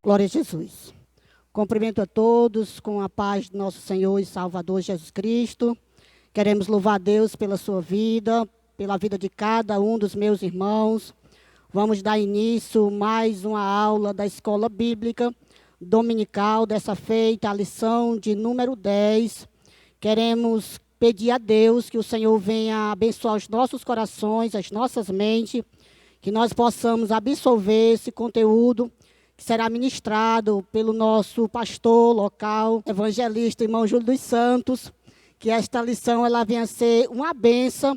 Glória a Jesus. Cumprimento a todos com a paz do nosso Senhor e Salvador Jesus Cristo. Queremos louvar a Deus pela sua vida, pela vida de cada um dos meus irmãos. Vamos dar início a mais uma aula da Escola Bíblica Dominical, dessa feita, a lição de número 10. Queremos pedir a Deus que o Senhor venha abençoar os nossos corações, as nossas mentes, que nós possamos absorver esse conteúdo que será ministrado pelo nosso pastor local, evangelista, irmão Júlio dos Santos, que esta lição ela venha ser uma bênção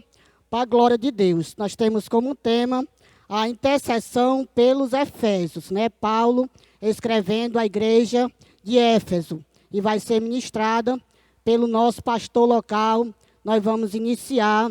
para a glória de Deus. Nós temos como tema a intercessão pelos Efésios, né? Paulo escrevendo à igreja de Éfeso, e vai ser ministrada pelo nosso pastor local. Nós vamos iniciar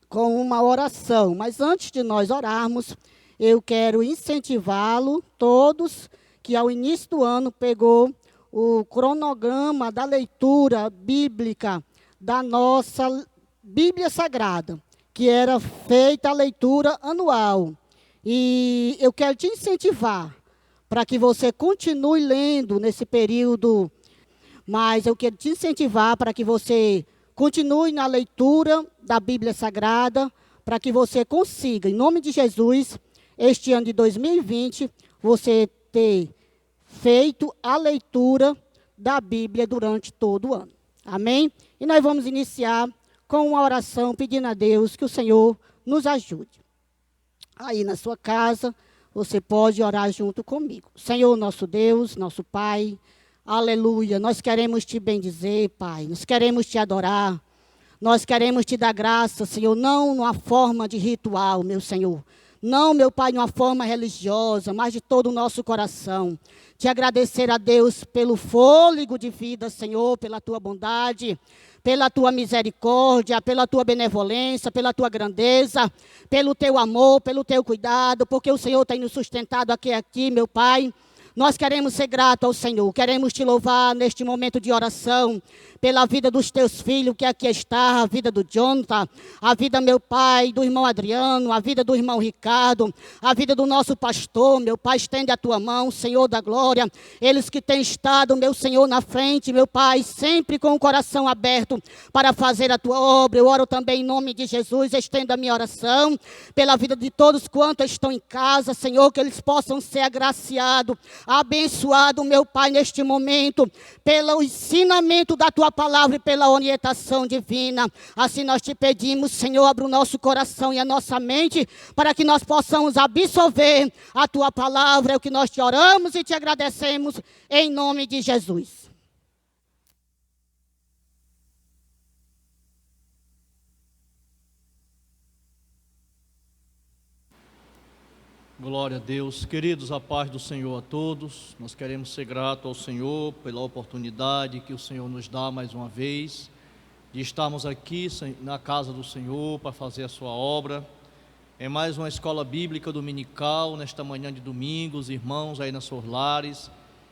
com uma oração, mas antes de nós orarmos, eu quero incentivá-lo, todos, que ao início do ano pegou o cronograma da leitura bíblica da nossa Bíblia Sagrada, que era feita a leitura anual. E eu quero te incentivar para que você continue lendo nesse período, mas eu quero te incentivar para que você continue na leitura da Bíblia Sagrada, para que você consiga, em nome de Jesus, este ano de 2020, você ter feito a leitura da Bíblia durante todo o ano. Amém? E nós vamos iniciar com uma oração pedindo a Deus que o Senhor nos ajude. Aí na sua casa, você pode orar junto comigo. Senhor, nosso Deus, nosso Pai, aleluia, nós queremos te bendizer, Pai, nós queremos te adorar, nós queremos te dar graça, Senhor, não numa forma de ritual, meu Senhor, não, meu Pai, de uma forma religiosa, mas de todo o nosso coração. Te agradecer a Deus pelo fôlego de vida, Senhor, pela tua bondade, pela tua misericórdia, pela tua benevolência, pela tua grandeza, pelo teu amor, pelo teu cuidado, porque o Senhor tem nos sustentado aqui, meu Pai. Nós queremos ser gratos ao Senhor, queremos te louvar neste momento de oração, pela vida dos teus filhos que aqui está, a vida do Jonathan, a vida, meu Pai, do irmão Adriano, a vida do irmão Ricardo, a vida do nosso pastor, meu Pai, estende a tua mão, Senhor da glória, eles que têm estado, meu Senhor, na frente, meu Pai, sempre com o coração aberto para fazer a tua obra. Eu oro também em nome de Jesus, estendo a minha oração pela vida de todos quantos estão em casa, Senhor, que eles possam ser agraciados, abençoado, meu Pai, neste momento, pelo ensinamento da tua palavra e pela orientação divina. Assim nós te pedimos, Senhor, abra o nosso coração e a nossa mente, para que nós possamos absorver a tua palavra. É o que nós te oramos e te agradecemos, em nome de Jesus. Glória a Deus. Queridos, a paz do Senhor a todos. Nós queremos ser gratos ao Senhor pela oportunidade que o Senhor nos dá mais uma vez de estarmos aqui na casa do Senhor para fazer a sua obra. É mais uma escola bíblica dominical nesta manhã de domingo, os irmãos aí nas suas lares,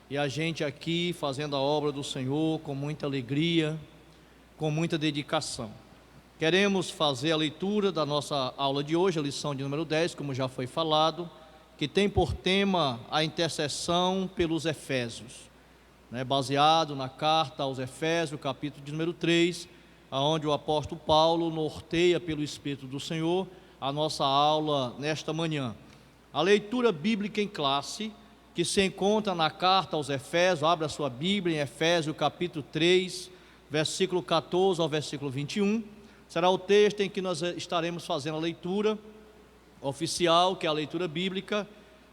e a gente aqui fazendo a obra do Senhor com muita alegria, com muita dedicação. Queremos fazer a leitura da nossa aula de hoje, a lição de número 10, como já foi falado, que tem por tema a intercessão pelos Efésios, né, baseado na carta aos Efésios, capítulo de número 3, onde o apóstolo Paulo norteia pelo Espírito do Senhor a nossa aula nesta manhã. A leitura bíblica em classe, que se encontra na carta aos Efésios, abra a sua Bíblia em Efésios, capítulo 3, versículo 14 ao versículo 21, será o texto em que nós estaremos fazendo a leitura oficial, que é a leitura bíblica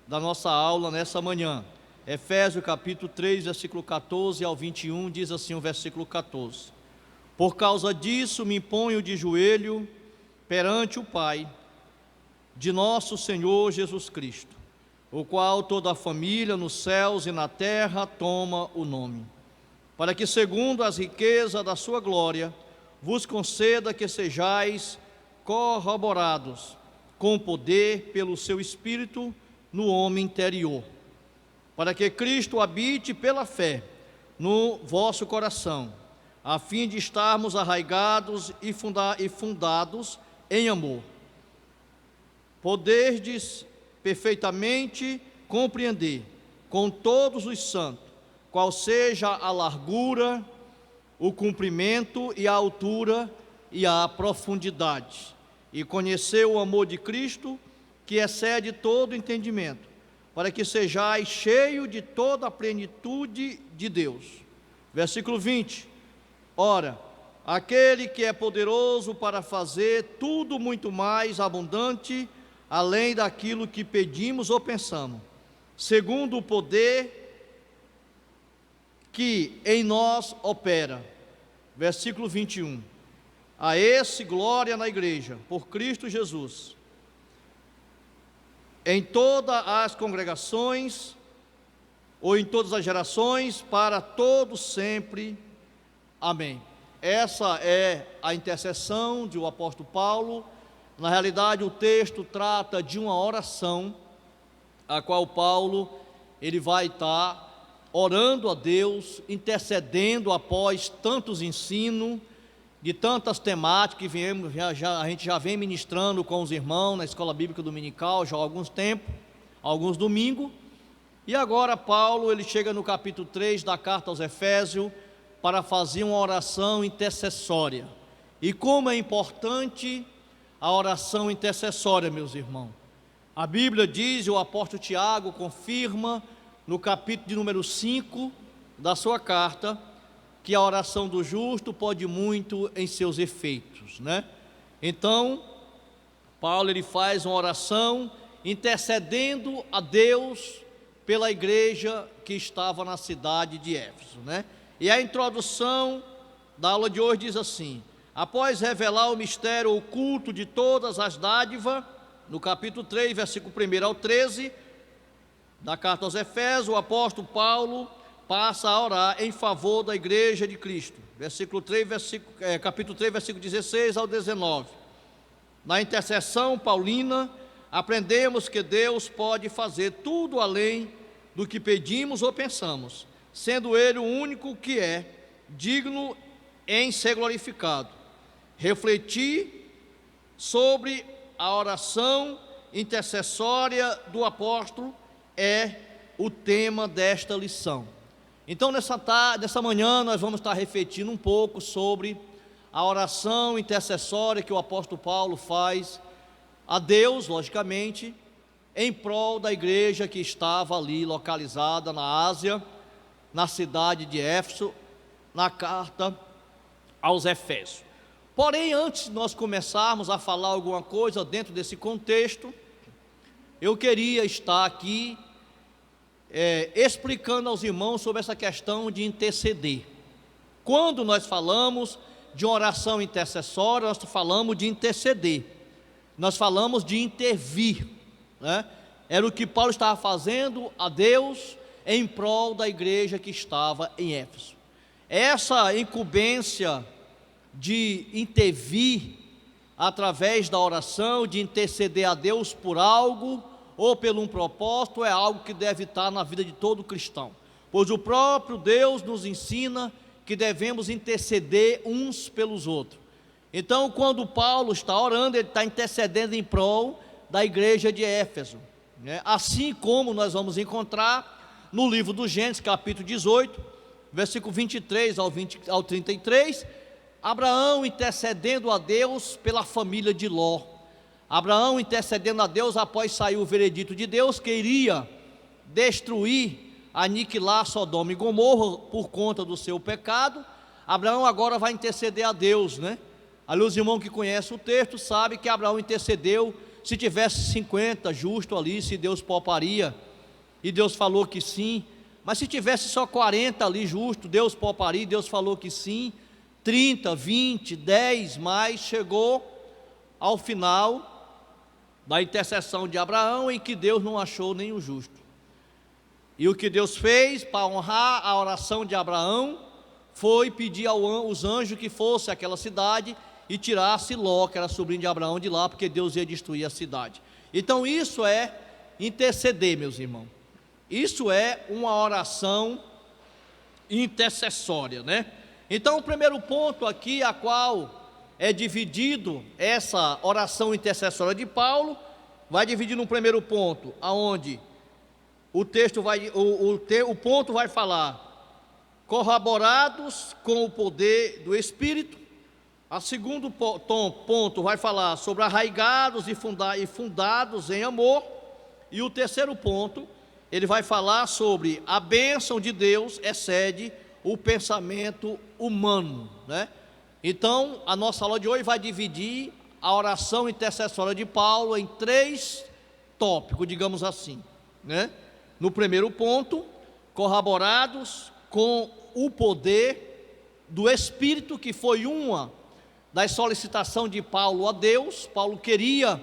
da nossa aula nessa manhã. Efésios capítulo 3, versículo 14 ao 21, diz assim o versículo 14: Por causa disso me ponho de joelho perante o Pai de nosso Senhor Jesus Cristo, o qual toda a família nos céus e na terra toma o nome, para que segundo as riquezas da sua glória vos conceda que sejais corroborados com poder pelo seu Espírito no homem interior, para que Cristo habite pela fé no vosso coração, a fim de estarmos arraigados e fundados em amor. Poderdes perfeitamente compreender com todos os santos, qual seja a largura, o comprimento e a altura e a profundidade, e conhecer o amor de Cristo, que excede todo entendimento, para que sejais cheio de toda a plenitude de Deus. Versículo 20. Ora, aquele que é poderoso para fazer tudo muito mais abundante, além daquilo que pedimos ou pensamos, segundo o poder que em nós opera. Versículo 21. A esse glória na igreja, por Cristo Jesus, em todas as congregações, ou em todas as gerações, para todos sempre. Amém. Essa é a intercessão do apóstolo Paulo. Na realidade, o texto trata de uma oração, a qual Paulo, ele vai estar orando a Deus, intercedendo após tantos ensinos, de tantas temáticas que a gente já vem ministrando com os irmãos na Escola Bíblica Dominical já há alguns tempos, alguns domingos. E agora Paulo, ele chega no capítulo 3 da carta aos Efésios para fazer uma oração intercessória. E como é importante a oração intercessória, meus irmãos. A Bíblia diz, e o apóstolo Tiago confirma no capítulo de número 5 da sua carta, que a oração do justo pode muito em seus efeitos, né? Então, Paulo, ele faz uma oração intercedendo a Deus pela igreja que estava na cidade de Éfeso, né? E a introdução da aula de hoje diz assim: após revelar o mistério oculto de todas as dádivas, no capítulo 3, versículo 1 ao 13, da carta aos Efésios, o apóstolo Paulo passa a orar em favor da igreja de Cristo. Capítulo 3, versículo 16 ao 19. Na intercessão paulina, aprendemos que Deus pode fazer tudo além do que pedimos ou pensamos, sendo Ele o único que é digno em ser glorificado. Refletir sobre a oração intercessória do apóstolo é o tema desta lição. Então, nessa manhã, nós vamos estar refletindo um pouco sobre a oração intercessória que o apóstolo Paulo faz a Deus, logicamente, em prol da igreja que estava ali localizada na Ásia, na cidade de Éfeso, na carta aos Efésios. Porém, antes de nós começarmos a falar alguma coisa dentro desse contexto, eu queria estar aqui explicando aos irmãos sobre essa questão de interceder. Quando nós falamos de oração intercessória, nós falamos de interceder, nós falamos de intervir, né? Era o que Paulo estava fazendo a Deus em prol da igreja que estava em Éfeso. Essa incumbência de intervir através da oração, de interceder a Deus por algo ou por um propósito, é algo que deve estar na vida de todo cristão, pois o próprio Deus nos ensina que devemos interceder uns pelos outros. Então, quando Paulo está orando, ele está intercedendo em prol da igreja de Éfeso, né? Assim como nós vamos encontrar no livro do Gênesis, capítulo 18, versículo 23 ao 33, Abraão intercedendo a Deus pela família de Ló. Abraão intercedendo a Deus após sair o veredito de Deus, que iria destruir, aniquilar Sodoma e Gomorra por conta do seu pecado. Abraão agora vai interceder a Deus, né? Ali os irmãos que conhecem o texto sabem que Abraão intercedeu. Se tivesse 50 justos ali, se Deus pouparia, e Deus falou que sim. Mas se tivesse só 40 ali justos, Deus pouparia, Deus falou que sim. 30, 20, 10 mais, chegou ao final da intercessão de Abraão, em que Deus não achou nenhum justo. E o que Deus fez para honrar a oração de Abraão foi pedir aos anjos que fosse àquela cidade e tirasse Ló, que era sobrinho de Abraão, de lá, porque Deus ia destruir a cidade. Então isso é interceder, meus irmãos. Isso é uma oração intercessória, né? Então o primeiro ponto aqui, a qual é dividido essa oração intercessória de Paulo, vai dividir no primeiro ponto, aonde o texto vai, o ponto vai falar corroborados com o poder do Espírito. A segundo ponto vai falar sobre arraigados e fundados em amor. E o terceiro ponto, ele vai falar sobre a bênção de Deus excede o pensamento humano, né? Então, a nossa aula de hoje vai dividir a oração intercessória de Paulo em 3 tópicos, digamos assim, né? No primeiro ponto, corroborados com o poder do Espírito, que foi uma das solicitações de Paulo a Deus. Paulo queria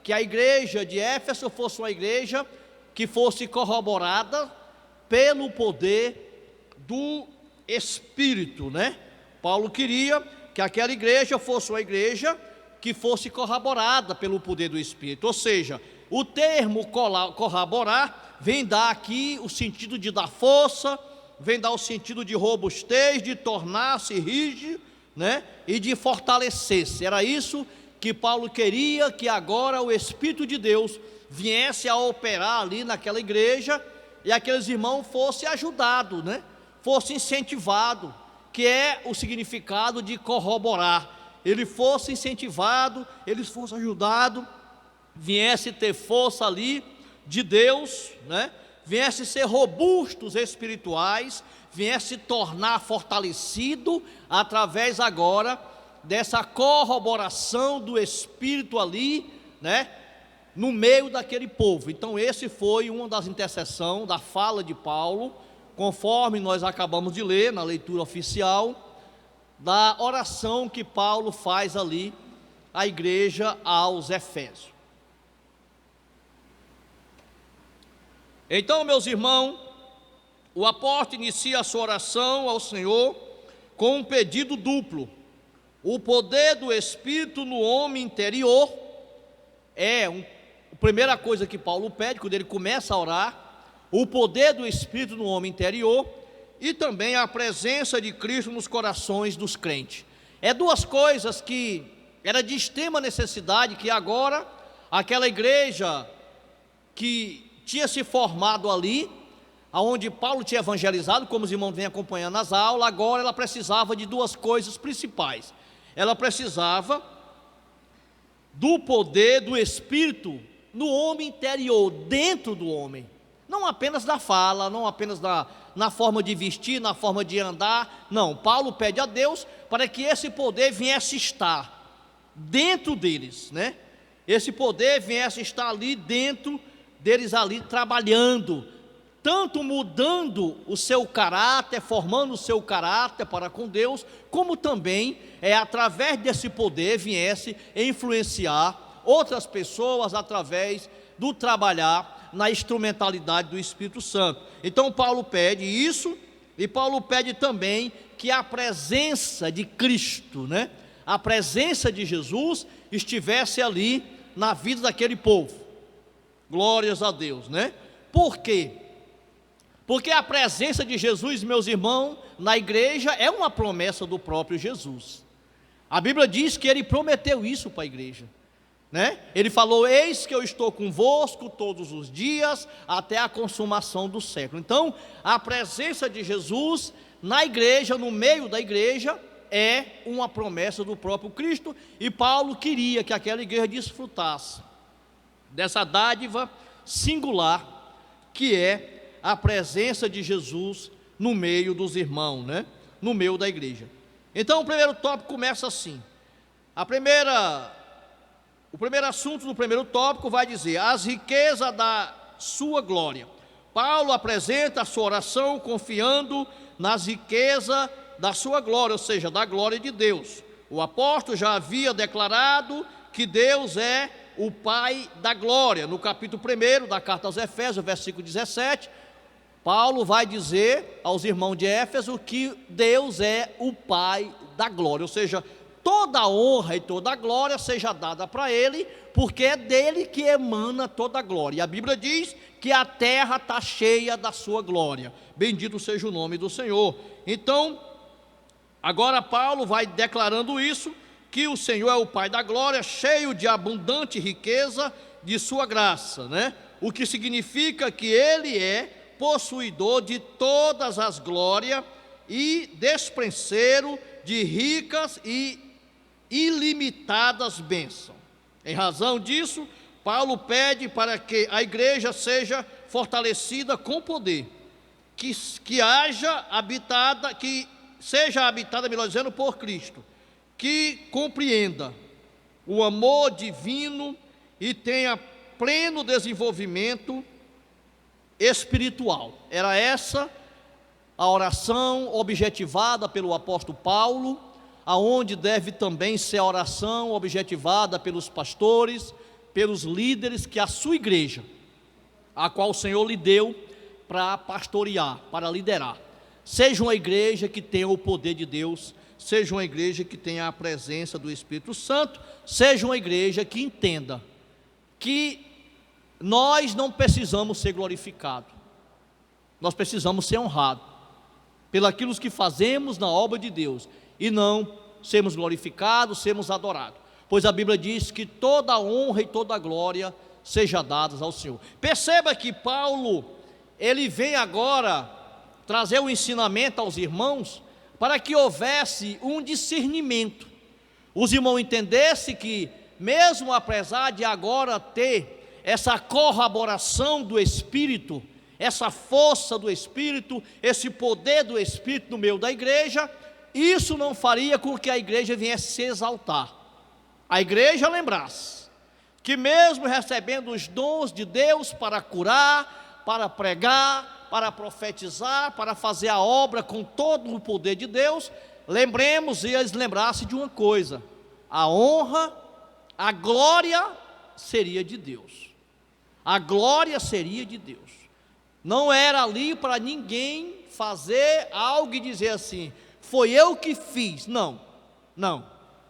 que a igreja de Éfeso fosse uma igreja que fosse corroborada pelo poder do Espírito, né? Paulo queria que aquela igreja fosse uma igreja que fosse corroborada pelo poder do Espírito. Ou seja, o termo corroborar vem dar aqui o sentido de dar força, vem dar o sentido de robustez, de tornar-se rígido, né? E de fortalecer-se. Era isso que Paulo queria, que agora o Espírito de Deus viesse a operar ali naquela igreja e aqueles irmãos fossem ajudados, né? Fosse incentivado, que é o significado de corroborar. Ele fosse incentivado, eles fossem ajudados, viesse ter força ali de Deus, né? Viesse ser robustos espirituais, viesse tornar fortalecido através agora dessa corroboração do Espírito ali, né? No meio daquele povo. Então esse foi uma das intercessões da fala de Paulo, conforme nós acabamos de ler na leitura oficial, da oração que Paulo faz ali à igreja aos Efésios. Então, meus irmãos, o apóstolo inicia a sua oração ao Senhor com um pedido duplo. O poder do Espírito no homem interior é a primeira coisa que Paulo pede quando ele começa a orar. O poder do Espírito no homem interior e também a presença de Cristo nos corações dos crentes. É 2 coisas que era de extrema necessidade, que agora aquela igreja que tinha se formado ali, aonde Paulo tinha evangelizado, como os irmãos vêm acompanhando nas aulas, agora ela precisava de 2 coisas principais. Ela precisava do poder do Espírito no homem interior, dentro do homem. Não apenas da fala, não apenas na forma de vestir, na forma de andar. Não, Paulo pede a Deus para que esse poder viesse estar dentro deles, né? Esse poder viesse estar ali dentro deles, ali trabalhando, tanto mudando o seu caráter, formando o seu caráter para com Deus, como também através desse poder viesse influenciar outras pessoas através do trabalhar na instrumentalidade do Espírito Santo. Então Paulo pede isso, e Paulo pede também que a presença de Cristo, né? A presença de Jesus estivesse ali na vida daquele povo. Glórias a Deus, né? Por quê? Porque a presença de Jesus, meus irmãos, na igreja é uma promessa do próprio Jesus. A Bíblia diz que ele prometeu isso para a igreja, né? Ele falou: eis que eu estou convosco todos os dias até a consumação do século. Então, a presença de Jesus na igreja, no meio da igreja, é uma promessa do próprio Cristo, e Paulo queria que aquela igreja desfrutasse dessa dádiva singular, que é a presença de Jesus no meio dos irmãos, né? No meio da igreja. Então o primeiro tópico começa assim. O primeiro assunto do primeiro tópico vai dizer: as riquezas da sua glória. Paulo apresenta a sua oração confiando nas riquezas da sua glória, ou seja, da glória de Deus. O apóstolo já havia declarado que Deus é o Pai da glória. No capítulo 1 da carta aos Efésios, versículo 17, Paulo vai dizer aos irmãos de Éfeso que Deus é o Pai da glória, ou seja, toda a honra e toda a glória seja dada para Ele, porque é dele que emana toda a glória. E a Bíblia diz que a terra está cheia da sua glória. Bendito seja o nome do Senhor. Então, agora Paulo vai declarando isso, que o Senhor é o Pai da glória, cheio de abundante riqueza, de sua graça, né? O que significa que ele é possuidor de todas as glórias e despenseiro de ricas e ilimitadas bênçãos. Em razão disso, Paulo pede para que a igreja seja fortalecida com poder, que seja habitada, melhor dizendo, por Cristo, que compreenda o amor divino e tenha pleno desenvolvimento espiritual. Era essa a oração objetivada pelo apóstolo Paulo, aonde deve também ser a oração objetivada pelos pastores, pelos líderes que a sua igreja, a qual o Senhor lhe deu para pastorear, para liderar, seja uma igreja que tenha o poder de Deus, seja uma igreja que tenha a presença do Espírito Santo, seja uma igreja que entenda que nós não precisamos ser glorificados, nós precisamos ser honrados pelaquilo que fazemos na obra de Deus, e não sermos glorificados, sermos adorados, pois a Bíblia diz que toda a honra e toda a glória seja dadas ao Senhor. Perceba que Paulo, ele vem agora trazer um ensinamento aos irmãos, para que houvesse um discernimento, os irmãos entendessem que, mesmo apesar de agora ter essa corroboração do Espírito, essa força do Espírito, esse poder do Espírito no meio da igreja, isso não faria com que a igreja viesse se exaltar. A igreja lembrasse que mesmo recebendo os dons de Deus para curar, para pregar, para profetizar, para fazer a obra com todo o poder de Deus, lembremos e eles lembrassem de uma coisa: a honra, a glória seria de Deus. A glória seria de Deus. Não era ali para ninguém fazer algo e dizer assim, foi eu que fiz. Não, não.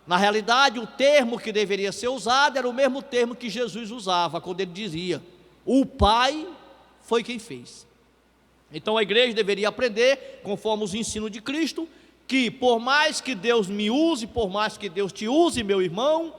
Na realidade, o termo que deveria ser usado era o mesmo termo que Jesus usava, quando ele dizia, o Pai foi quem fez. Então a igreja deveria aprender, conforme os ensinos de Cristo, que por mais que Deus me use, por mais que Deus te use, meu irmão,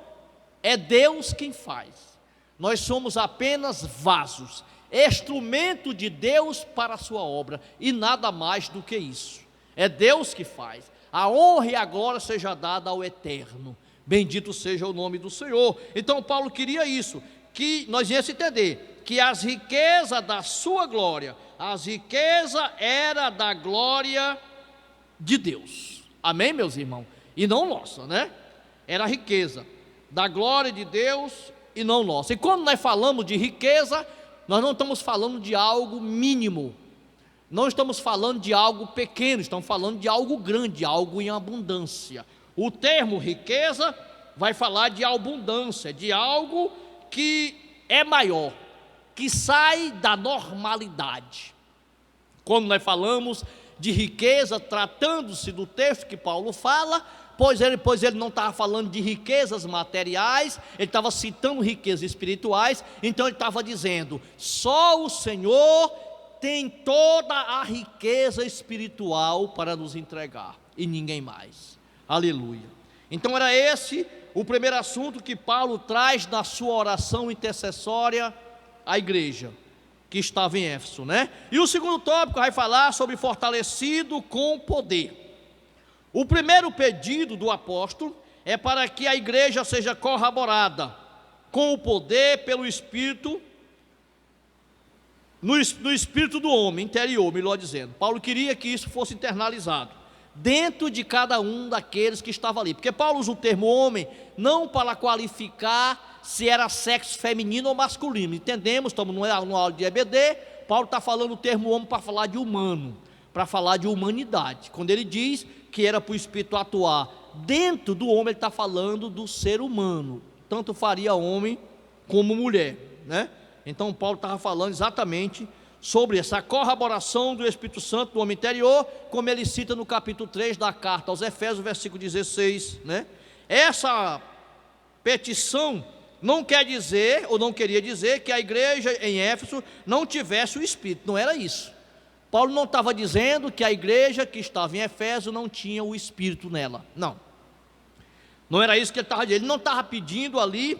é Deus quem faz. Nós somos apenas vasos, instrumento de Deus para a sua obra, e nada mais do que isso. É Deus que faz. A honra e a glória seja dada ao Eterno. Bendito seja o nome do Senhor. Então Paulo queria isso, que nós íamos entender, que as riquezas da sua glória, as riquezas era da glória de Deus. Amém, meus irmãos? E não nossa, né? Era a riqueza da glória de Deus e não nossa. E quando nós falamos de riqueza, nós não estamos falando de algo mínimo, não estamos falando de algo pequeno, estamos falando de algo grande, algo em abundância. O termo riqueza vai falar de abundância, de algo que é maior, que sai da normalidade. Quando nós falamos de riqueza, tratando-se do texto que Paulo fala, pois ele não estava falando de riquezas materiais, ele estava citando riquezas espirituais, então ele estava dizendo, só o Senhor tem toda a riqueza espiritual para nos entregar, e ninguém mais. Aleluia. Então era esse o primeiro assunto que Paulo traz na sua oração intercessória à igreja que estava em Éfeso, né? E o segundo tópico vai falar sobre fortalecido com poder. O primeiro pedido do apóstolo é para que a igreja seja corroborada com o poder pelo Espírito, no espírito do homem interior, melhor dizendo. Paulo queria que isso fosse internalizado dentro de cada um daqueles que estavam ali, porque Paulo usa o termo homem não para qualificar se era sexo feminino ou masculino. Entendemos, estamos numa aula de EBD, Paulo está falando o termo homem para falar de humano, para falar de humanidade. Quando ele diz que era para o Espírito atuar dentro do homem, ele está falando do ser humano, tanto faria homem como mulher, né? Então Paulo estava falando exatamente sobre essa corroboração do Espírito Santo do homem interior, como ele cita no capítulo 3 da carta aos Efésios, versículo 16, né? Essa petição não quer dizer, ou não queria dizer, que a igreja em Éfeso não tivesse o Espírito, não era isso. Paulo não estava dizendo que a igreja que estava em Éfeso não tinha o Espírito nela, não era isso que ele estava dizendo. Ele não estava pedindo ali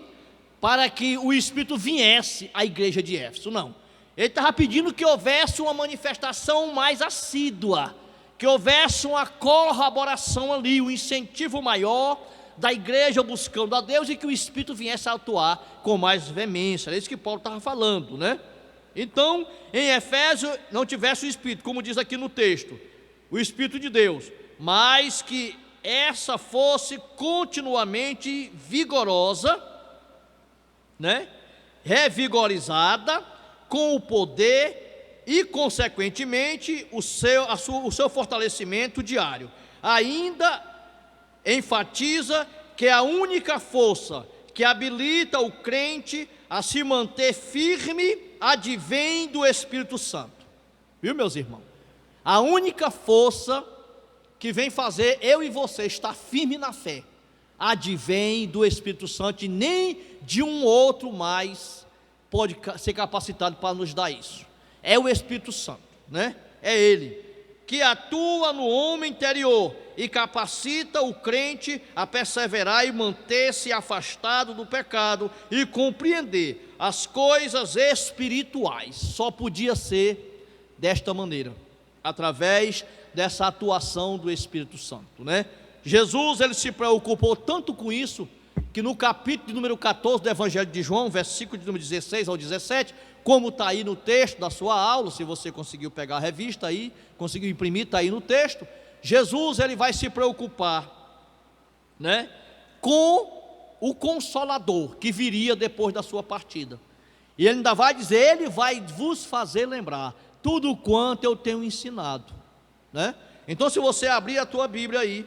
para que o Espírito viesse à igreja de Éfeso, não. Ele estava pedindo que houvesse uma manifestação mais assídua, que houvesse uma colaboração ali, um incentivo maior da igreja buscando a Deus, e que o Espírito viesse a atuar com mais veemência. É isso que Paulo estava falando, né? Então, em Efésio não tivesse o Espírito, como diz aqui no texto, o Espírito de Deus, mas que essa fosse continuamente vigorosa, né? Revigorizada, com o poder e, consequentemente, o seu fortalecimento diário. Ainda enfatiza que a única força que habilita o crente a se manter firme advém do Espírito Santo. Viu, meus irmãos? A única força que vem fazer eu e você estar firme na fé advém do Espírito Santo, e nem de um outro mais pode ser capacitado para nos dar isso. É o Espírito Santo, né? É Ele que atua no homem interior e capacita o crente a perseverar e manter-se afastado do pecado e compreender as coisas espirituais. Só podia ser desta maneira, através dessa atuação do Espírito Santo, né? Jesus, ele se preocupou tanto com isso, que no capítulo de número 14 do Evangelho de João, versículo de número 16 ao 17, como está aí no texto da sua aula, se você conseguiu pegar a revista aí, conseguiu imprimir, está aí no texto, Jesus, ele vai se preocupar, né, com o Consolador, que viria depois da sua partida, e ele ainda vai dizer, ele vai vos fazer lembrar tudo quanto eu tenho ensinado, né? Então, se você abrir a tua Bíblia aí,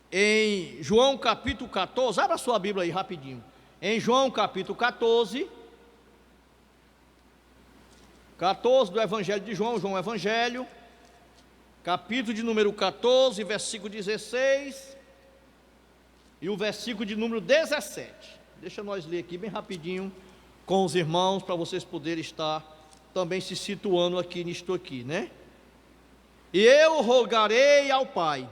em João capítulo 14, abra a sua Bíblia aí rapidinho, em João capítulo 14 do Evangelho de João, João Evangelho, capítulo de número 14, versículo 16, e o versículo de número 17, deixa nós ler aqui bem rapidinho, com os irmãos, para vocês poderem estar também se situando aqui nisto aqui, né? E eu rogarei ao Pai,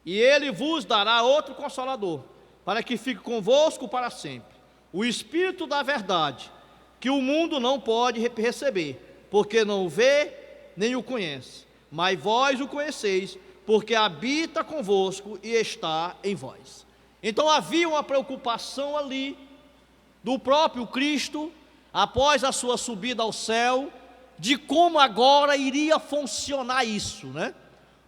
e Ele vos dará outro Consolador, para que fique convosco para sempre, o Espírito da verdade, que o mundo não pode receber, porque não o vê, nem o conhece, mas vós o conheceis, porque habita convosco e está em vós. Então havia uma preocupação ali, do próprio Cristo, após a sua subida ao céu, de como agora iria funcionar isso, né?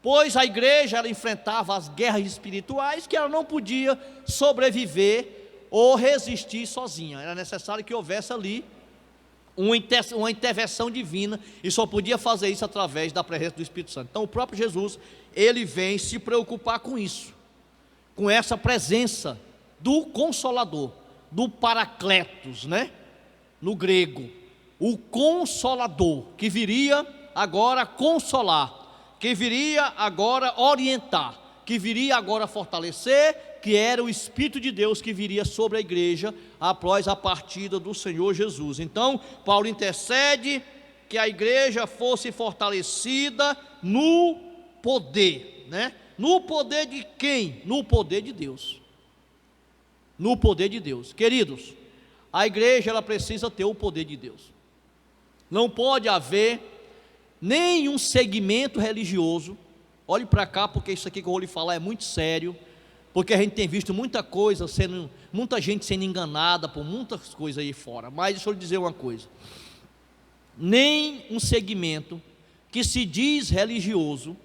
Pois a igreja, ela enfrentava as guerras espirituais, que ela não podia sobreviver ou resistir sozinha, era necessário que houvesse ali uma intervenção divina, e só podia fazer isso através da presença do Espírito Santo. Então o próprio Jesus, ele vem se preocupar com isso, com essa presença do Consolador, do Paracletos, né? No grego, o Consolador, que viria agora consolar, que viria agora orientar, que viria agora fortalecer, que era o Espírito de Deus que viria sobre a igreja após a partida do Senhor Jesus. Então, Paulo intercede que a igreja fosse fortalecida no poder, né? No poder de quem? No poder de Deus. No poder de Deus. Queridos, a igreja, ela precisa ter o poder de Deus. Não pode haver nenhum segmento religioso, olhe para cá, porque isso aqui que eu vou lhe falar é muito sério, porque a gente tem visto muita coisa, muita gente sendo enganada por muitas coisas aí fora, mas deixa eu lhe dizer uma coisa, nem um segmento que se diz religioso,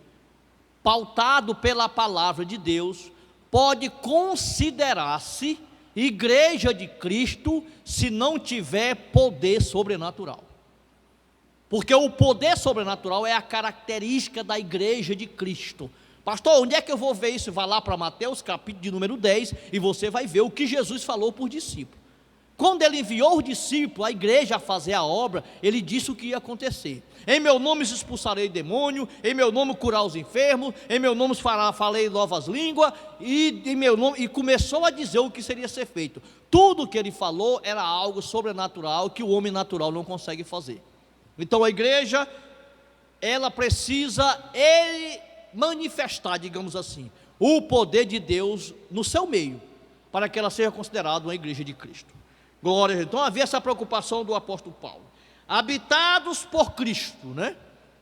pautado pela palavra de Deus, pode considerar-se igreja de Cristo, se não tiver poder sobrenatural. Porque o poder sobrenatural é a característica da igreja de Cristo. Pastor, onde é que eu vou ver isso? Vá lá para Mateus, capítulo de número 10, e você vai ver o que Jesus falou por discípulo. Quando ele enviou os discípulos, a igreja, a fazer a obra, ele disse o que ia acontecer. Em meu nome expulsarei demônio, em meu nome curar os enfermos, em meu nome falei novas línguas, e em meu nome, e começou a dizer o que seria ser feito. Tudo o que ele falou era algo sobrenatural que o homem natural não consegue fazer. Então a igreja, ela precisa manifestar, digamos assim, o poder de Deus no seu meio, para que ela seja considerada uma igreja de Cristo. Glória a Deus. Então havia essa preocupação do apóstolo Paulo. Habitados por Cristo, né?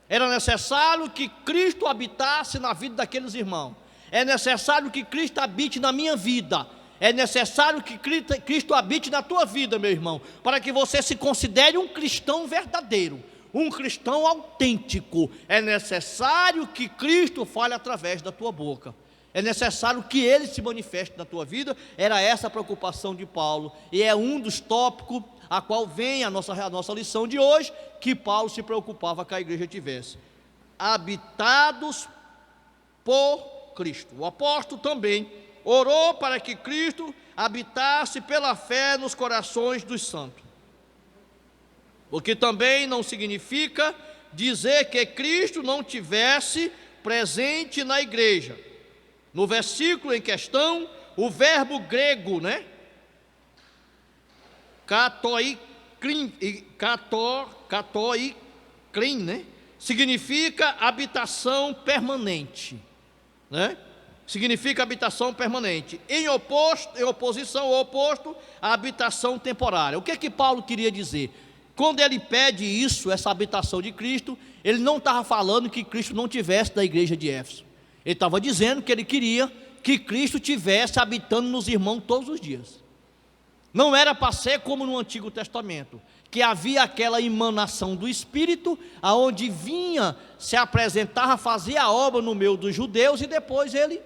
Era necessário que Cristo habitasse na vida daqueles irmãos. É necessário que Cristo habite na minha vida. É necessário que Cristo habite na tua vida, meu irmão, para que você se considere um cristão verdadeiro, um cristão autêntico. É necessário que Cristo fale através da tua boca. É necessário que Ele se manifeste na tua vida. Era essa a preocupação de Paulo, e é um dos tópicos a qual vem a nossa lição de hoje, que Paulo se preocupava que a igreja tivesse. Habitados por Cristo. O apóstolo também orou para que Cristo habitasse pela fé nos corações dos santos. O que também não significa dizer que Cristo não tivesse presente na igreja. No versículo em questão, o verbo grego, né? Katoikrin, né? Significa habitação permanente, né? Significa habitação permanente. Em oposição ao oposto, a habitação temporária. O que é que Paulo queria dizer? Quando ele pede isso, essa habitação de Cristo, ele não estava falando que Cristo não tivesse da igreja de Éfeso. Ele estava dizendo que ele queria que Cristo tivesse habitando nos irmãos todos os dias. Não era para ser como no Antigo Testamento, que havia aquela emanação do Espírito, aonde vinha, se apresentava, fazia a obra no meio dos judeus, e depois ele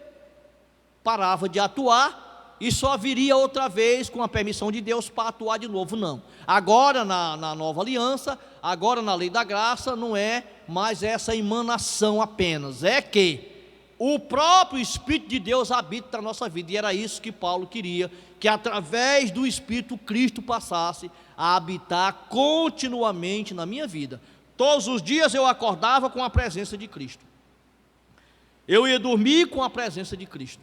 parava de atuar, e só viria outra vez com a permissão de Deus para atuar de novo. Não, agora na nova aliança, agora na lei da graça, não é mais essa emanação apenas, é que o próprio Espírito de Deus habita na nossa vida, e era isso que Paulo queria, que através do Espírito Cristo passasse a habitar continuamente na minha vida. Todos os dias eu acordava com a presença de Cristo, eu ia dormir com a presença de Cristo.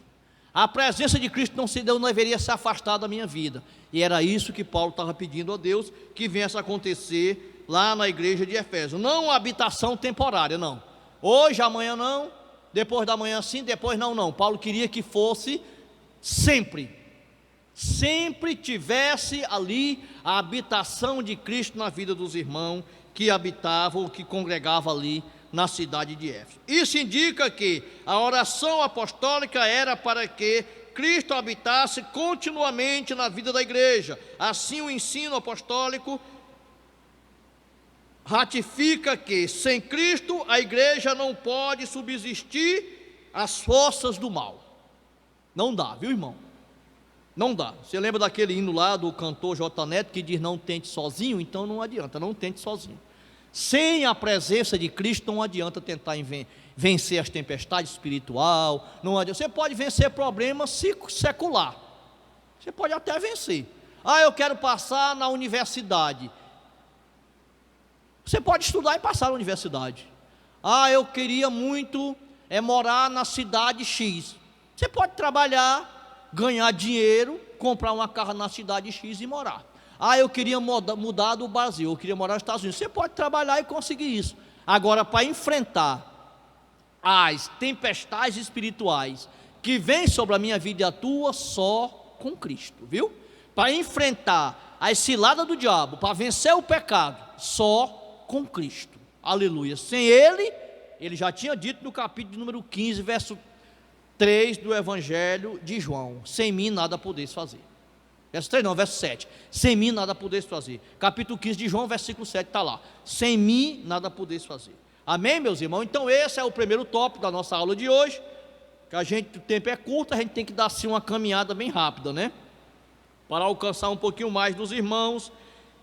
A presença de Cristo não deveria se afastar da minha vida, e era isso que Paulo estava pedindo a Deus, que viesse a acontecer lá na igreja de Efésio. Não uma habitação temporária, não, hoje, amanhã não, depois da manhã sim, depois não. Paulo queria que fosse sempre tivesse ali a habitação de Cristo na vida dos irmãos que habitavam, que congregavam ali na cidade de Éfeso. Isso indica que a oração apostólica era para que Cristo habitasse continuamente na vida da igreja. Assim, o ensino apostólico ratifica que sem Cristo a igreja não pode subsistir às forças do mal. Não dá, viu, irmão? Não dá. Você lembra daquele hino lá do cantor J. Neto que diz: não tente sozinho? Então não adianta, não tente sozinho. Sem a presença de Cristo não adianta tentar vencer as tempestades espiritual, não adianta. Você pode vencer problemas secular, você pode até vencer. Eu quero passar na universidade. Você pode estudar e passar na universidade. Eu queria muito morar na cidade X. Você pode trabalhar, ganhar dinheiro, comprar uma casa na cidade X e morar. Eu queria mudar do Brasil, eu queria morar nos Estados Unidos. Você pode trabalhar e conseguir isso. Agora, para enfrentar as tempestades espirituais que vêm sobre a minha vida e a tua, só com Cristo, viu? Para enfrentar as ciladas do diabo, para vencer o pecado, só com Cristo. Aleluia. Sem ele já tinha dito no capítulo número 15, verso 3 do Evangelho de João: sem mim nada podeis fazer. Verso 3 não, verso 7. Sem mim nada podeis fazer. Capítulo 15 de João, versículo 7 está lá: sem mim nada podeis fazer. Amém, meus irmãos? Então esse é o primeiro tópico da nossa aula de hoje, que o tempo é curto, a gente tem que dar assim uma caminhada bem rápida, né? Para alcançar um pouquinho mais dos irmãos.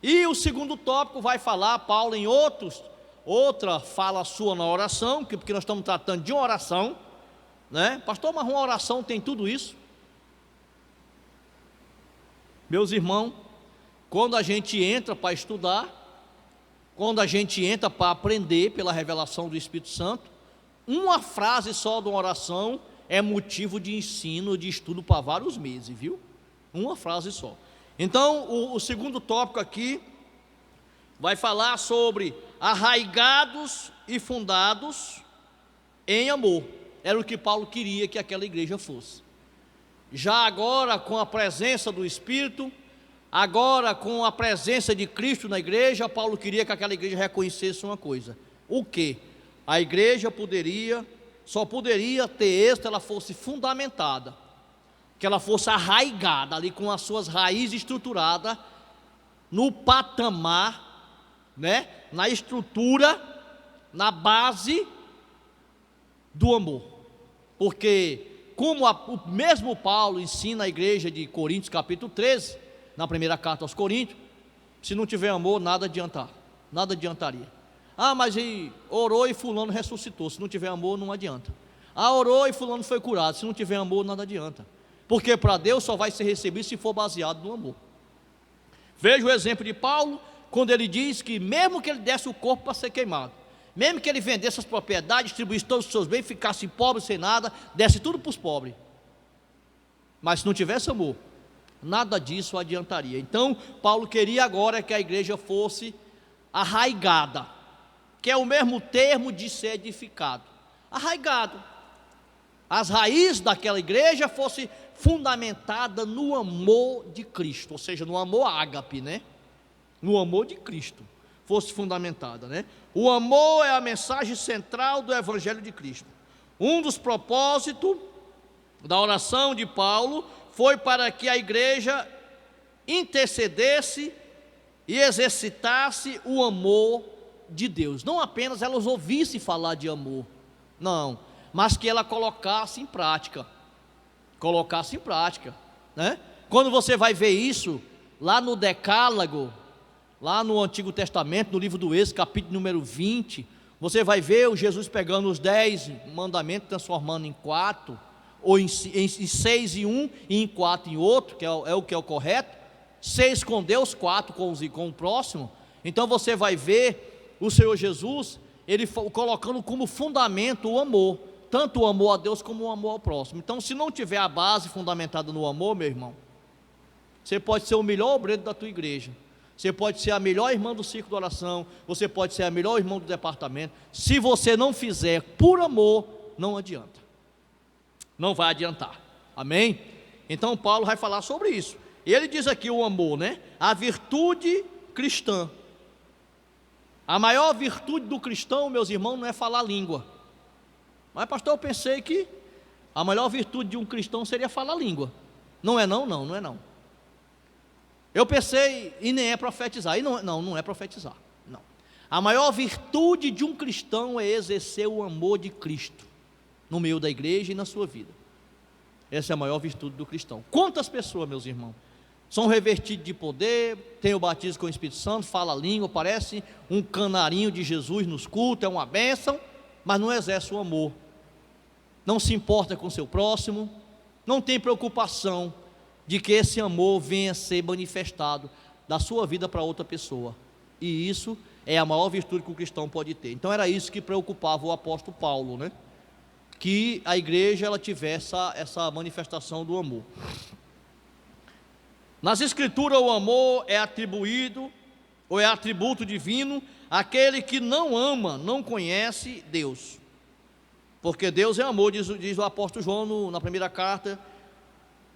E o segundo tópico vai falar, Paulo em outra fala sua na oração, porque nós estamos tratando de uma oração, né? Pastor, mas uma oração tem tudo isso? Meus irmãos, quando a gente entra para estudar, quando a gente entra para aprender pela revelação do Espírito Santo, uma frase só de uma oração é motivo de ensino, de estudo para vários meses, viu? Uma frase só. Então, o segundo tópico aqui vai falar sobre arraigados e fundados em amor. Era o que Paulo queria que aquela igreja fosse. já agora com a presença do Espírito, agora com a presença de Cristo na igreja, Paulo queria que aquela igreja reconhecesse uma coisa: o quê? A igreja só poderia ter êxito se ela fosse fundamentada, que ela fosse arraigada ali, com as suas raízes estruturadas no patamar, né, na estrutura, na base do amor. Porque como o mesmo Paulo ensina a igreja de Coríntios capítulo 13, na primeira carta aos Coríntios, se não tiver amor, nada adiantaria. Mas orou e fulano ressuscitou, se não tiver amor, não adianta. Orou e fulano foi curado, se não tiver amor, nada adianta. Porque para Deus só vai ser recebido se for baseado no amor. Veja o exemplo de Paulo, quando ele diz que mesmo que ele desse o corpo para ser queimado, mesmo que ele vendesse as propriedades, distribuísse todos os seus bens, ficasse pobre sem nada, desse tudo para os pobres, mas se não tivesse amor, nada disso adiantaria. Então Paulo queria agora que a igreja fosse arraigada, que é o mesmo termo de ser edificado, arraigado. As raízes daquela igreja fossem fundamentadas no amor de Cristo, ou seja, no amor ágape, né? No amor de Cristo fosse fundamentada, né? O amor é a mensagem central do Evangelho de Cristo. Um dos propósitos da oração de Paulo foi para que a igreja intercedesse e exercitasse o amor de Deus. Não apenas elas ouvissem falar de amor, não, mas que ela colocasse em prática, né? Quando você vai ver isso lá no Decálogo, lá no Antigo Testamento, no livro do Êxodo, capítulo número 20, você vai ver o Jesus pegando os 10 mandamentos, transformando em 4, ou em 6 em um, e em 4 em outro, que é o correto, 6 com Deus, 4 com o próximo. Então você vai ver o Senhor Jesus, ele colocando como fundamento o amor, tanto o amor a Deus como o amor ao próximo. Então, se não tiver a base fundamentada no amor, meu irmão, você pode ser o melhor obreiro da tua igreja, você pode ser a melhor irmã do círculo de oração, você pode ser a melhor irmã do departamento, se você não fizer por amor, não adianta, não vai adiantar, amém? Então Paulo vai falar sobre isso, e ele diz aqui o amor, né? A virtude cristã. A maior virtude do cristão, meus irmãos, não é falar língua. Mas pastor, eu pensei que a maior virtude de um cristão seria falar língua. Não é não. Eu pensei, e nem é profetizar, e não é profetizar, não. A maior virtude de um cristão é exercer o amor de Cristo no meio da igreja e na sua vida. Essa é a maior virtude do cristão. Quantas pessoas, meus irmãos, são revertidos de poder, têm o batismo com o Espírito Santo, fala a língua, parece um canarinho de Jesus nos cultos, é uma bênção, mas não exerce o amor, não se importa com o seu próximo, não tem preocupação de que esse amor venha a ser manifestado da sua vida para outra pessoa, e isso é a maior virtude que o cristão pode ter. Então era isso que preocupava o apóstolo Paulo, né? Que a igreja ela tivesse essa manifestação do amor. Nas escrituras o amor é atribuído, ou é atributo divino, àquele que não ama, não conhece Deus, porque Deus é amor, diz o apóstolo João na primeira carta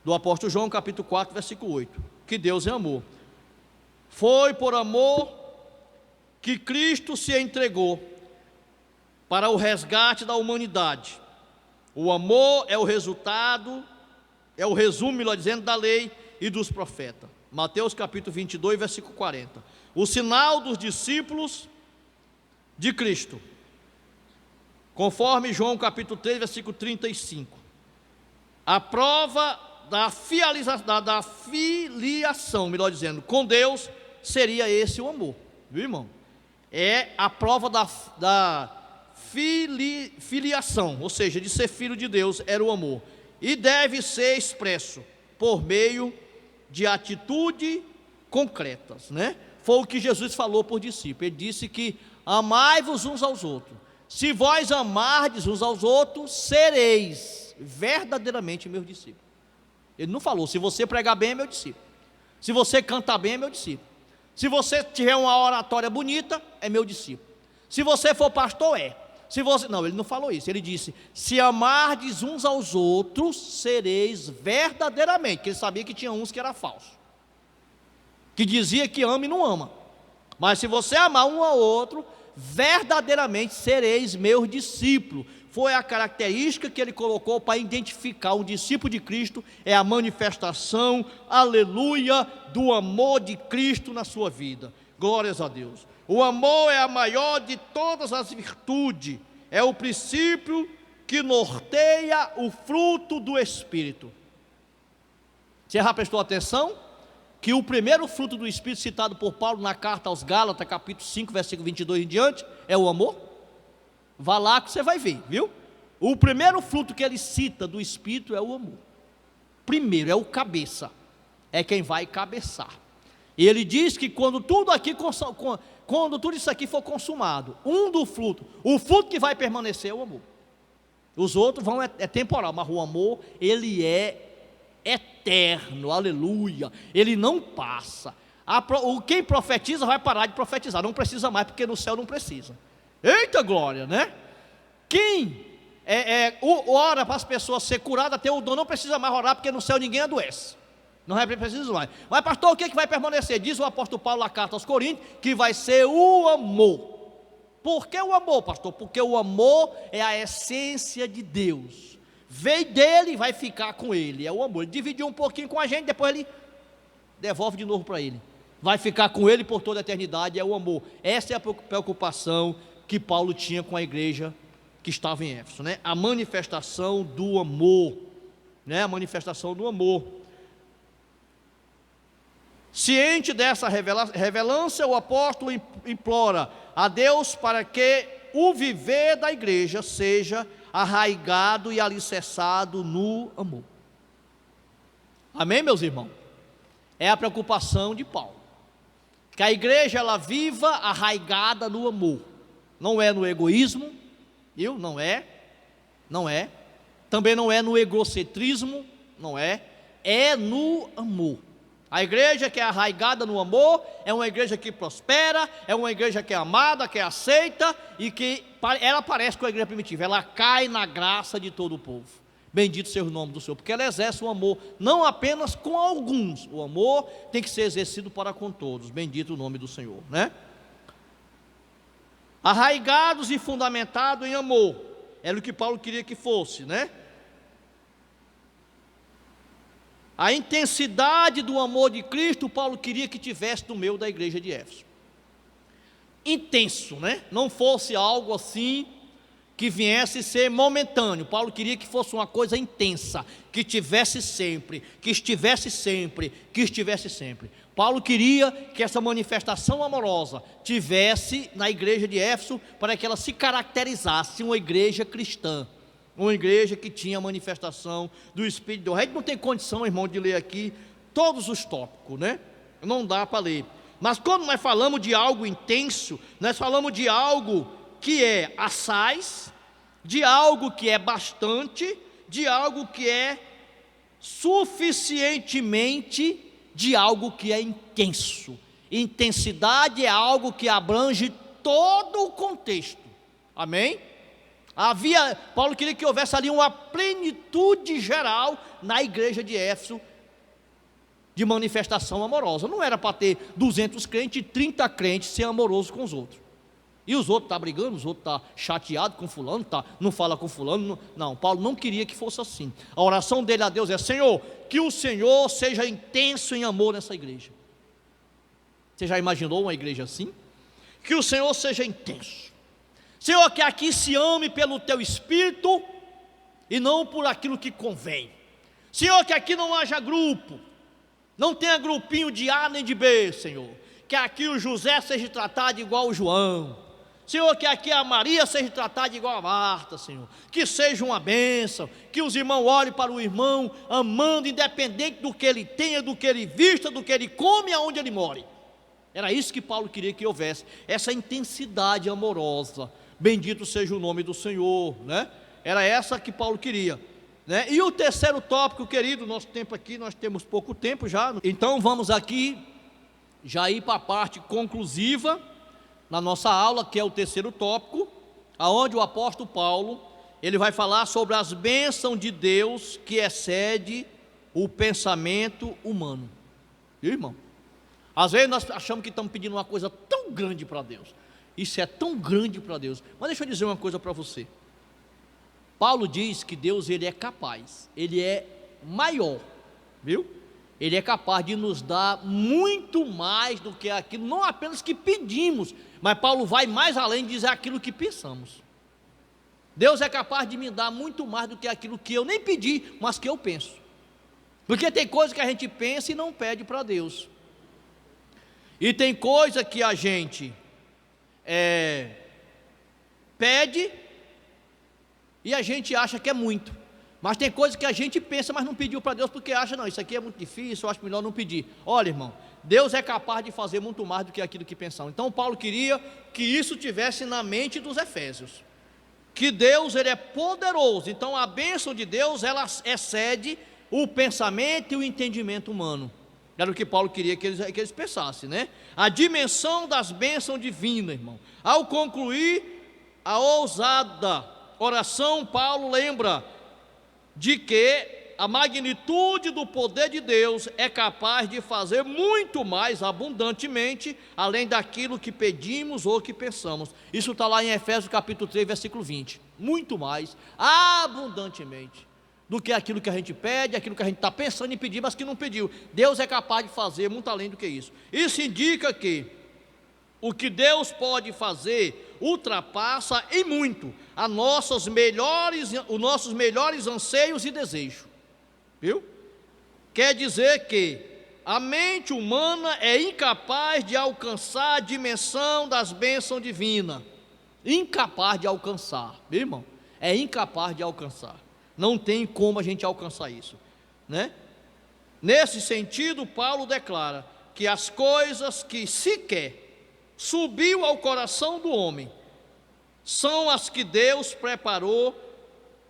do apóstolo João, capítulo 4, versículo 8, que Deus é amor. Foi por amor que Cristo se entregou para o resgate da humanidade. O amor é o resultado, é o resumo, melhor dizendo, da lei e dos profetas. Mateus capítulo 22, versículo 40. O sinal dos discípulos de Cristo, conforme João capítulo 3, versículo 35. A prova da filiação, melhor dizendo, com Deus, seria esse o amor, viu, irmão? É a prova da filiação, ou seja, de ser filho de Deus, era o amor, e deve ser expresso por meio de atitudes concretas, né? Foi o que Jesus falou por discípulos. Ele disse que amai-vos uns aos outros, se vós amardes uns aos outros, sereis verdadeiramente meus discípulos. Ele não falou, se você pregar bem é meu discípulo, se você cantar bem é meu discípulo, se você tiver uma oratória bonita é meu discípulo, se você for pastor Não, ele não falou isso, ele disse: se amardes uns aos outros, sereis verdadeiramente, porque ele sabia que tinha uns que era falso, que dizia que ama e não ama. Mas se você amar um ao outro, verdadeiramente sereis meus discípulos. Foi a característica que ele colocou para identificar um discípulo de Cristo, é a manifestação, aleluia, do amor de Cristo na sua vida. Glórias a Deus. O amor é a maior de todas as virtudes, é o princípio que norteia o fruto do Espírito. Você já prestou atenção? Que o primeiro fruto do Espírito citado por Paulo na carta aos Gálatas, capítulo 5, versículo 22 em diante, é o amor? Vá lá que você vai ver, viu? O primeiro fruto que ele cita do Espírito é o amor. Primeiro, é o cabeça, é quem vai cabeçar. E ele diz que quando tudo isso aqui for consumado, o fruto que vai permanecer é o amor. Os outros é temporal, mas o amor, ele é eterno, aleluia, ele não passa. Quem profetiza vai parar de profetizar, não precisa mais, porque no céu não precisa. Eita glória, né? Quem ora para as pessoas ser curadas, ter o dom, não precisa mais orar, porque no céu ninguém adoece. Não é preciso mais. Mas pastor, o que vai permanecer? Diz o apóstolo Paulo na carta aos Coríntios, que vai ser o amor. Por que o amor, pastor? Porque o amor é a essência de Deus. Veio dele e vai ficar com ele, é o amor. Ele dividiu um pouquinho com a gente, depois ele devolve de novo para ele. Vai ficar com ele por toda a eternidade, é o amor. Essa é a preocupação que Paulo tinha com a igreja que estava em Éfeso, né? A manifestação do amor, né? A manifestação do amor. Ciente dessa revelância, o apóstolo implora a Deus para que o viver da igreja seja arraigado e alicerçado no amor. Amém, meus irmãos? É a preocupação de Paulo, que a igreja ela viva arraigada no amor, não é no egoísmo, viu? Não é, também não é no egocentrismo, não é no amor. A igreja que é arraigada no amor é uma igreja que prospera, é uma igreja que é amada, que é aceita e que ela parece com a igreja primitiva, ela cai na graça de todo o povo. Bendito seja o nome do Senhor, porque ela exerce o amor não apenas com alguns, o amor tem que ser exercido para com todos. Bendito o nome do Senhor, né? Arraigados e fundamentados em amor, era o que Paulo queria que fosse, né? A intensidade do amor de Cristo, Paulo queria que tivesse no meio da igreja de Éfeso. Intenso, né? Não fosse algo assim que viesse ser momentâneo. Paulo queria que fosse uma coisa intensa, que tivesse sempre, que estivesse sempre, que estivesse sempre. Paulo queria que essa manifestação amorosa tivesse na igreja de Éfeso, para que ela se caracterizasse uma igreja cristã. Uma igreja que tinha a manifestação do Espírito de Deus. A gente não tem condição, irmão, de ler aqui todos os tópicos, né? Não dá para ler. Mas quando nós falamos de algo intenso, nós falamos de algo que é assaz, de algo que é bastante, de algo que é suficientemente, de algo que é intenso. Intensidade é algo que abrange todo o contexto. Amém? Paulo queria que houvesse ali uma plenitude geral na igreja de Éfeso de manifestação amorosa. Não era para ter 200 crentes e 30 crentes ser amorosos com os outros. E os outros estão brigando, os outros estão chateados com fulano, não fala com fulano. Não, Paulo não queria que fosse assim. A oração dele a Deus é: Senhor, que o Senhor seja intenso em amor nessa igreja. Você já imaginou uma igreja assim? Que o Senhor seja intenso. Senhor, que aqui se ame pelo Teu Espírito e não por aquilo que convém. Senhor, que aqui não haja grupo, não tenha grupinho de A nem de B, Senhor. Que aqui o José seja tratado igual o João. Senhor, que aqui a Maria seja tratada igual a Marta, Senhor. Que seja uma bênção, que os irmãos olhem para o irmão amando, independente do que ele tenha, do que ele vista, do que ele come, aonde ele more. Era isso que Paulo queria que houvesse, essa intensidade amorosa. Bendito seja o nome do Senhor, né? Era essa que Paulo queria, né? E o terceiro tópico, querido, nosso tempo aqui, nós temos pouco tempo já, então vamos aqui já ir para a parte conclusiva na nossa aula, que é o terceiro tópico, aonde o apóstolo Paulo, ele vai falar sobre as bênçãos de Deus que excede o pensamento humano. Irmão, às vezes nós achamos que estamos pedindo uma coisa tão grande para Deus. Isso é tão grande para Deus. Mas deixa eu dizer uma coisa para você. Paulo diz que Deus, ele é capaz, ele é maior, viu? Ele é capaz de nos dar muito mais do que aquilo, não apenas que pedimos, mas Paulo vai mais além de dizer aquilo que pensamos. Deus é capaz de me dar muito mais do que aquilo que eu nem pedi, mas que eu penso. Porque tem coisa que a gente pensa e não pede para Deus. E tem coisa que a gente pede e a gente acha que é muito. Mas tem coisa que a gente pensa, mas não pediu para Deus, porque acha, não, isso aqui é muito difícil, eu acho melhor não pedir. Olha, irmão, Deus é capaz de fazer muito mais do que aquilo que pensamos. Então Paulo queria que isso tivesse na mente dos efésios, que Deus, ele é poderoso. Então a bênção de Deus, ela excede o pensamento e o entendimento humano. Era o que Paulo queria que eles pensassem, né? A dimensão das bênçãos divinas, irmão. Ao concluir a ousada oração, Paulo lembra de que a magnitude do poder de Deus é capaz de fazer muito mais abundantemente, além daquilo que pedimos ou que pensamos. Isso está lá em Efésios capítulo 3, versículo 20. Muito mais abundantemente do que aquilo que a gente pede, aquilo que a gente está pensando em pedir, mas que não pediu. Deus é capaz de fazer muito além do que isso. Isso indica que o que Deus pode fazer ultrapassa em muito os nossos melhores anseios e desejos, viu? Quer dizer que a mente humana é incapaz de alcançar a dimensão das bênçãos divinas. Incapaz de alcançar, meu irmão, é incapaz de alcançar. Não tem como a gente alcançar isso, né? Nesse sentido, Paulo declara que as coisas que sequer subiu ao coração do homem são as que Deus preparou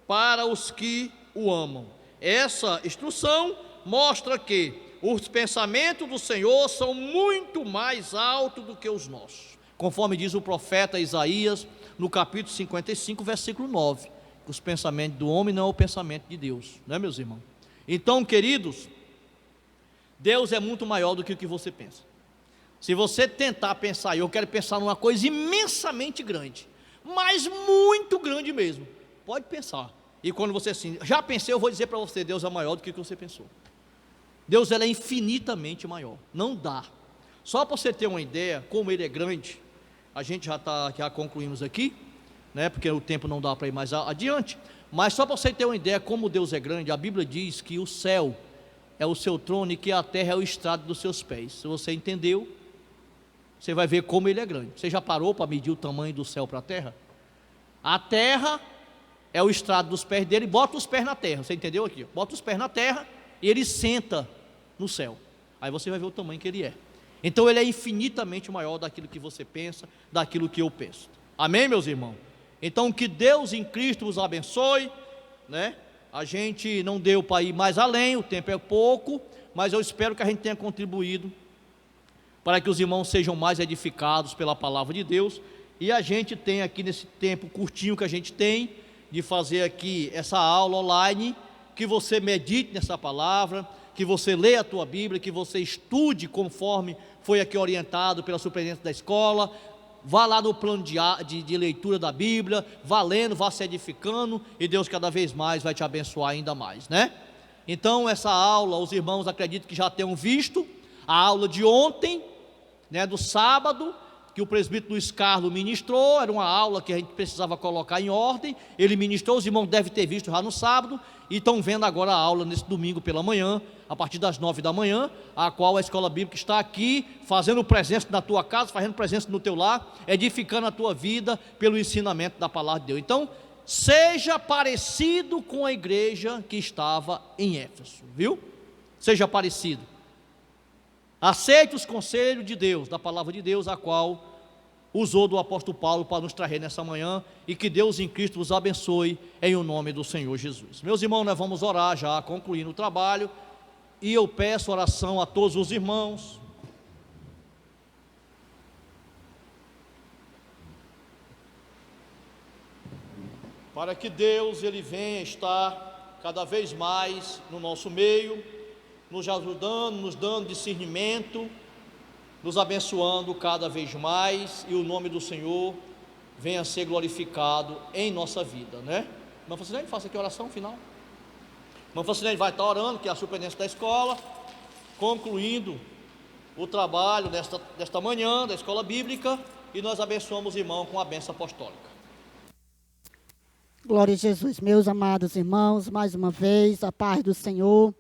para os que o amam. Essa instrução mostra que os pensamentos do Senhor são muito mais altos do que os nossos, conforme diz o profeta Isaías no capítulo 55, versículo 9. Os pensamentos do homem não é o pensamento de Deus, não é, meus irmãos? Então, queridos, Deus é muito maior do que o que você pensa. Se você tentar pensar, eu quero pensar numa coisa imensamente grande, mas muito grande mesmo, pode pensar. E quando você assim, já pensei, eu vou dizer para você, Deus é maior do que o que você pensou. Deus, ele é infinitamente maior, não dá. Só para você ter uma ideia, como ele é grande, a gente já concluímos aqui, né, porque o tempo não dá para ir mais adiante, mas só para você ter uma ideia como Deus é grande, a Bíblia diz que o céu é o seu trono e que a terra é o estrado dos seus pés. Se você entendeu, você vai ver como ele é grande. Você já parou para medir o tamanho do céu para a terra? A terra é o estrado dos pés dele, bota os pés na terra, você entendeu aqui? Bota os pés na terra e ele senta no céu, aí você vai ver o tamanho que ele é. Então ele é infinitamente maior daquilo que você pensa, daquilo que eu penso. Amém, meus irmãos? Então que Deus em Cristo os abençoe, né? A gente não deu para ir mais além, o tempo é pouco, mas eu espero que a gente tenha contribuído para que os irmãos sejam mais edificados pela palavra de Deus, e a gente tem aqui nesse tempo curtinho que a gente tem, de fazer aqui essa aula online, que você medite nessa palavra, que você leia a tua Bíblia, que você estude conforme foi aqui orientado pela superintendência da escola, vá lá no plano de leitura da Bíblia, vá lendo, vá se edificando, e Deus cada vez mais vai te abençoar ainda mais, né? Então essa aula, os irmãos acredito que já tenham visto, a aula de ontem, né, do sábado, que o presbítero Luiz Carlos ministrou, era uma aula que a gente precisava colocar em ordem, ele ministrou, os irmãos devem ter visto já no sábado, e estão vendo agora a aula nesse domingo pela manhã, a partir das 9 da manhã, a qual a Escola Bíblica está aqui, fazendo presença na tua casa, fazendo presença no teu lar, edificando a tua vida pelo ensinamento da palavra de Deus. Então, seja parecido com a igreja que estava em Éfeso, viu? Seja parecido. Aceite os conselhos de Deus, da palavra de Deus, a qual usou do apóstolo Paulo para nos trazer nessa manhã, e que Deus em Cristo vos abençoe em o nome do Senhor Jesus. Meus irmãos, nós vamos orar já, concluindo o trabalho, e eu peço oração a todos os irmãos. para que Deus ele venha estar cada vez mais no nosso meio, nos ajudando, nos dando discernimento, nos abençoando cada vez mais, e o nome do Senhor venha a ser glorificado em nossa vida, né? Irmã Francilene, faça aqui a oração final. Irmã Francilene vai estar orando, que é a superintendente da escola, concluindo o trabalho desta manhã da escola bíblica, e nós abençoamos o irmão com a bênção apostólica. Glória a Jesus, meus amados irmãos, mais uma vez, a paz do Senhor.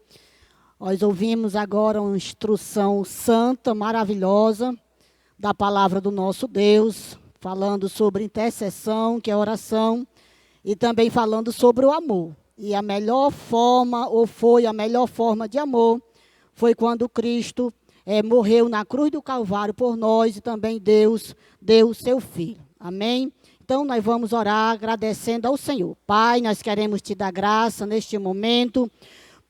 Nós ouvimos agora uma instrução santa, maravilhosa, da palavra do nosso Deus, falando sobre intercessão, que é oração, e também falando sobre o amor. E a melhor forma, ou foi a melhor forma de amor, foi quando Cristo morreu na cruz do Calvário por nós, e também Deus deu o seu Filho. Amém? Então, nós vamos orar agradecendo ao Senhor. Pai, nós queremos te dar graça neste momento,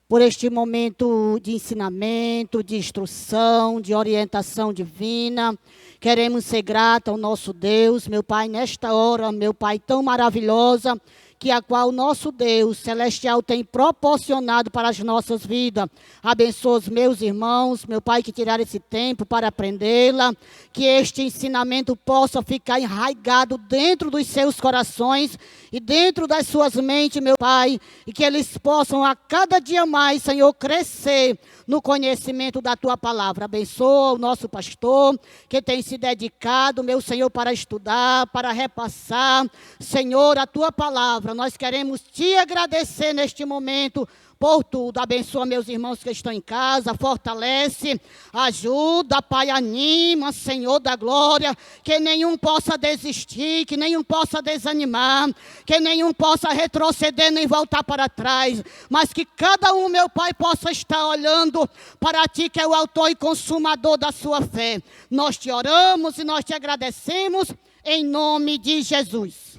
por este momento de ensinamento, de instrução, de orientação divina. Queremos ser gratos ao nosso Deus, meu Pai, nesta hora, meu Pai, tão maravilhosa, que a qual nosso Deus celestial tem proporcionado para as nossas vidas. Abençoa os meus irmãos, meu Pai, que tiraram esse tempo para aprendê-la, que este ensinamento possa ficar enraizado dentro dos seus corações e dentro das suas mentes, meu Pai, e que eles possam a cada dia mais, Senhor, crescer no conhecimento da Tua palavra. Abençoa o nosso pastor, que tem se dedicado, meu Senhor, para estudar, para repassar, Senhor, a Tua palavra. Nós queremos Te agradecer neste momento por tudo. Abençoa meus irmãos que estão em casa, fortalece, ajuda, Pai, anima, Senhor da glória, que nenhum possa desistir, que nenhum possa desanimar, que nenhum possa retroceder nem voltar para trás, mas que cada um, meu Pai, possa estar olhando para Ti, que é o autor e consumador da sua fé. Nós Te oramos e nós Te agradecemos em nome de Jesus.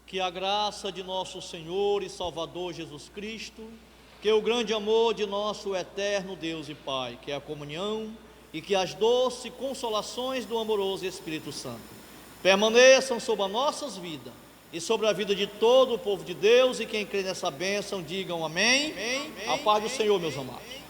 Que a graça de nosso Senhor e Salvador Jesus Cristo, que o grande amor de nosso eterno Deus e Pai, que a comunhão e que as doces consolações do amoroso Espírito Santo permaneçam sobre as nossas vidas e sobre a vida de todo o povo de Deus, e quem crê nessa bênção, digam amém. A paz do Senhor, meus amados.